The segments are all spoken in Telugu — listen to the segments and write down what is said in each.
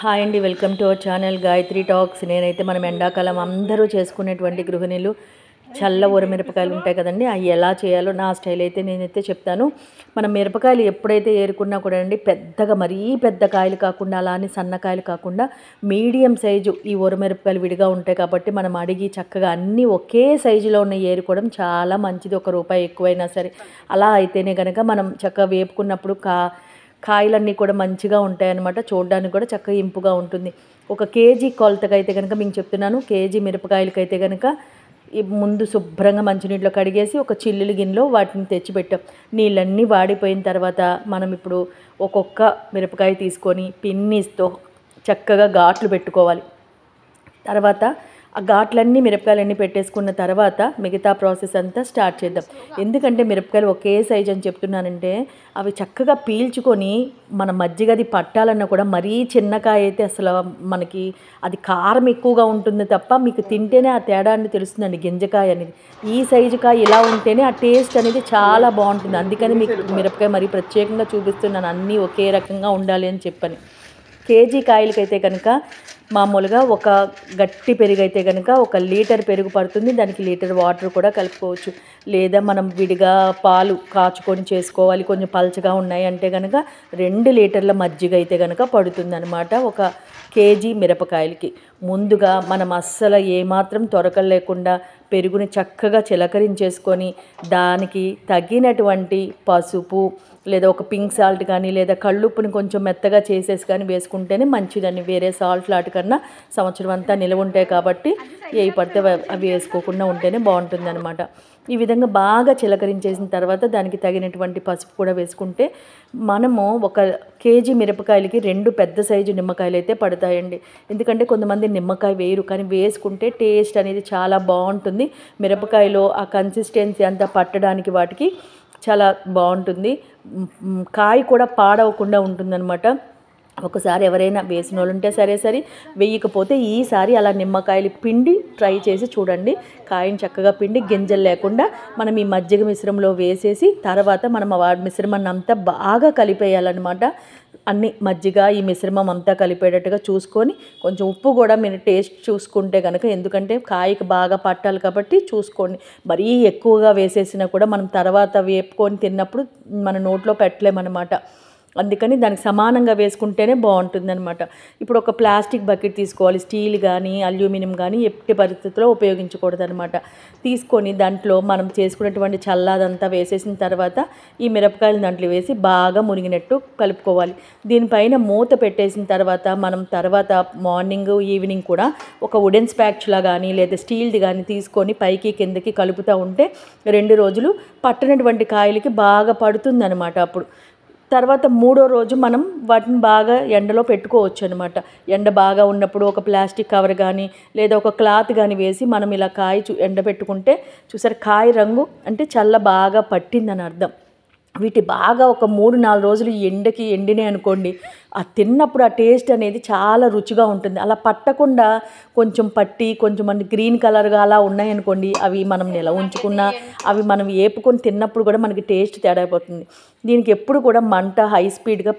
హాయ్ అండి, welcome to our channel Gayatri talks. నేనైతే మనం ఎండాకాలం అందరూ చేసుకునేటువంటి గృహిణులు చల్ల ఊరమిరపకాయలు ఉంటాయి కదండి, అవి ఎలా చేయాలో నా స్టైల్ అయితే నేనైతే చెప్తాను. మనం మిరపకాయలు ఎప్పుడైతే ఏరుకున్నా కూడా అండి, పెద్దగా మరీ పెద్ద కాయలు కాకుండా, అలా అని సన్నకాయలు కాకుండా మీడియం సైజు ఈ ఊరమిరపకాయలు విడిగా ఉంటాయి కాబట్టి మనం అడిగి చక్కగా అన్నీ ఒకే సైజులో ఉన్న ఏరుకోవడం చాలా మంచిది. ₹1 ఎక్కువైనా సరే అలా అయితేనే కనుక మనం చక్కగా వేపుకున్నప్పుడు కాయలన్నీ కూడా మంచిగా ఉంటాయన్నమాట. చూడడానికి కూడా చక్కగా ఇంపుగా ఉంటుంది. 1 కేజీ కొలతగా అయితే కనుక మీకు చెప్తున్నాను. కేజీ మిరపకాయలకైతే కనుక ఈ ముందు శుభ్రంగా మంచినీటిలో కడిగేసి ఒక చిల్లులు గిన్నెలో వాటిని తెచ్చిపెట్టాం. నీళ్ళన్నీ వాడిపోయిన తర్వాత మనం ఇప్పుడు ఒక్కొక్క మిరపకాయ తీసుకొని పిన్నీస్తో చక్కగా ఘాట్లు పెట్టుకోవాలి. తర్వాత ఆ ఘాట్లన్నీ మిరపకాయలన్నీ పెట్టేసుకున్న తర్వాత మిగతా ప్రాసెస్ అంతా స్టార్ట్ చేద్దాం. ఎందుకంటే మిరపకాయలు ఒకే సైజ్ అని చెప్తున్నానంటే అవి చక్కగా పీల్చుకొని మన మజ్జిగది పట్టాలన్నా కూడా మరీ చిన్నకాయ అయితే అసలు మనకి అది కారం ఎక్కువగా ఉంటుంది తప్ప మీకు తింటేనే ఆ తేడా అనేది తెలుస్తుందండి. గింజకాయ అనేది ఈ సైజు కాయ ఇలా ఉంటేనే ఆ టేస్ట్ అనేది చాలా బాగుంటుంది. అందుకని మీకు మిరపకాయ మరీ ప్రత్యేకంగా చూపిస్తున్నాను, అన్నీ ఒకే రకంగా ఉండాలి అని చెప్పని. కేజీ కాయలకైతే కనుక మామూలుగా ఒక గట్టి పెరుగు అయితే కనుక 1 లీటర్ పెరుగు పడుతుంది. దానికి లీటర్ వాటర్ కూడా కలుపుకోవచ్చు. లేదా మనం విడిగా పాలు కాచుకొని చేసుకోవాలి, కొంచెం పలచగా ఉన్నాయి అంటే కనుక 2 లీటర్ల మజ్జిగ అయితే కనుక పడుతుందన్నమాట 1 కేజీ మిరపకాయలకి. ముందుగా మనం అస్సలు ఏమాత్రం తొరకలు లేకుండా పెరుగుని చక్కగా చిలకరించేసుకొని దానికి తగినటువంటి పసుపు లేదా ఒక పింక్ సాల్ట్ కానీ లేదా కళ్ళుప్పుని కొంచెం మెత్తగా చేసేసి కానీ వేసుకుంటేనే మంచిదని. వేరే సాల్ట్ లాంటికన్నా సంవత్సరం అంతా నిలవ ఉంటాయి కాబట్టి ఏవి పడితే అవి వేసుకోకుండా ఉంటేనే బాగుంటుందన్నమాట. ఈ విధంగా బాగా చిలకరించేసిన తర్వాత దానికి తగినటువంటి పసుపు కూడా వేసుకుంటే మనము 1 కేజీ మిరపకాయలకి 2 పెద్ద సైజు నిమ్మకాయలు అయితే పడతాయండి. ఎందుకంటే కొంతమంది నిమ్మకాయ వేయరు, కానీ వేసుకుంటే టేస్ట్ అనేది చాలా బాగుంటుంది. మిరపకాయలో ఆ కన్సిస్టెన్సీ అంతా పట్టడానికి వాటికి చాలా బాగుంటుంది. కాయ కూడా పాడవకుండా ఉంటుందన్నమాట. ఒకసారి ఎవరైనా వేసిన వాళ్ళు ఉంటే సరే, వేయకపోతే ఈసారి అలా నిమ్మకాయలు పిండి ట్రై చేసి చూడండి. కాయని చక్కగా పిండి గింజలు లేకుండా మనం ఈ మజ్జిగ మిశ్రమంలో వేసేసి తర్వాత మనం ఆ మిశ్రమాన్ని అంతా బాగా కలిపేయాలన్నమాట. అన్ని మజ్జిగ ఈ మిశ్రమం అంతా కలిపేటట్టుగా చూసుకొని కొంచెం ఉప్పు కూడా మీరు టేస్ట్ చూసుకుంటే కనుక, ఎందుకంటే కాయకి బాగా పట్టాలి కాబట్టి చూసుకోండి. మరీ ఎక్కువగా వేసేసినా కూడా మనం తర్వాత వేపుకొని తిన్నప్పుడు మన నోట్లో పెట్టలేమన్నమాట. అందుకని దానికి సమానంగా వేసుకుంటేనే బాగుంటుందన్నమాట. ఇప్పుడు ఒక ప్లాస్టిక్ బకెట్ తీసుకోవాలి. స్టీల్ కానీ అల్యూమినియం కానీ ఎట్టి పరిస్థితుల్లో ఉపయోగించకూడదనమాట. తీసుకొని దాంట్లో మనం చేసుకున్నటువంటి చల్లాదంతా వేసేసిన తర్వాత ఈ మిరపకాయలు దాంట్లో వేసి బాగా మునిగినట్టు కలుపుకోవాలి. దీనిపైన మూత పెట్టేసిన తర్వాత మనం తర్వాత మార్నింగ్ ఈవినింగ్ కూడా ఒక వుడెన్ స్పాచులా కానీ లేదా స్టీల్ది కానీ తీసుకొని పైకి కిందకి కలుపుతూ ఉంటే 2 రోజులు పట్టనటువంటి కాయలకి బాగా పడుతుందన్నమాట. అప్పుడు తర్వాత 3వ రోజు మనం వాటిని బాగా ఎండలో పెట్టుకోవచ్చు అనమాట. ఎండ బాగా ఉన్నప్పుడు ఒక ప్లాస్టిక్ కవర్ కానీ లేదా ఒక క్లాత్ కానీ వేసి మనం ఇలా ఎండ పెట్టుకుంటే చూసారు కాయ రంగు అంటే చల్ల బాగా పట్టిందని అర్థం. వీటి బాగా ఒక 3-4 రోజులు ఎండకి ఎండినాయి అనుకోండి, ఆ తిన్నప్పుడు ఆ టేస్ట్ అనేది చాలా రుచిగా ఉంటుంది. అలా పట్టకుండా కొంచెం పట్టి కొంచెం గ్రీన్ కలర్గా అలా ఉన్నాయనుకోండి, అవి మనం నిలవ ఉంచుకున్నా అవి మనం వేపుకొని తిన్నప్పుడు కూడా మనకి టేస్ట్ తేడా అయిపోతుంది. దీనికి ఎప్పుడు కూడా మంట హై స్పీడ్గా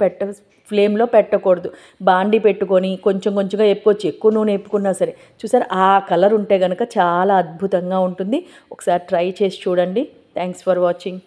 ఫ్లేమ్లో పెట్టకూడదు. బాండీ పెట్టుకొని కొంచెంగా వేపుకోవచ్చు. ఎక్కువ నూనె వేపుకున్నా సరే చూసారు ఆ కలర్ ఉంటే కనుక చాలా అద్భుతంగా ఉంటుంది. ఒకసారి ట్రై చేసి చూడండి. Thanks for watching.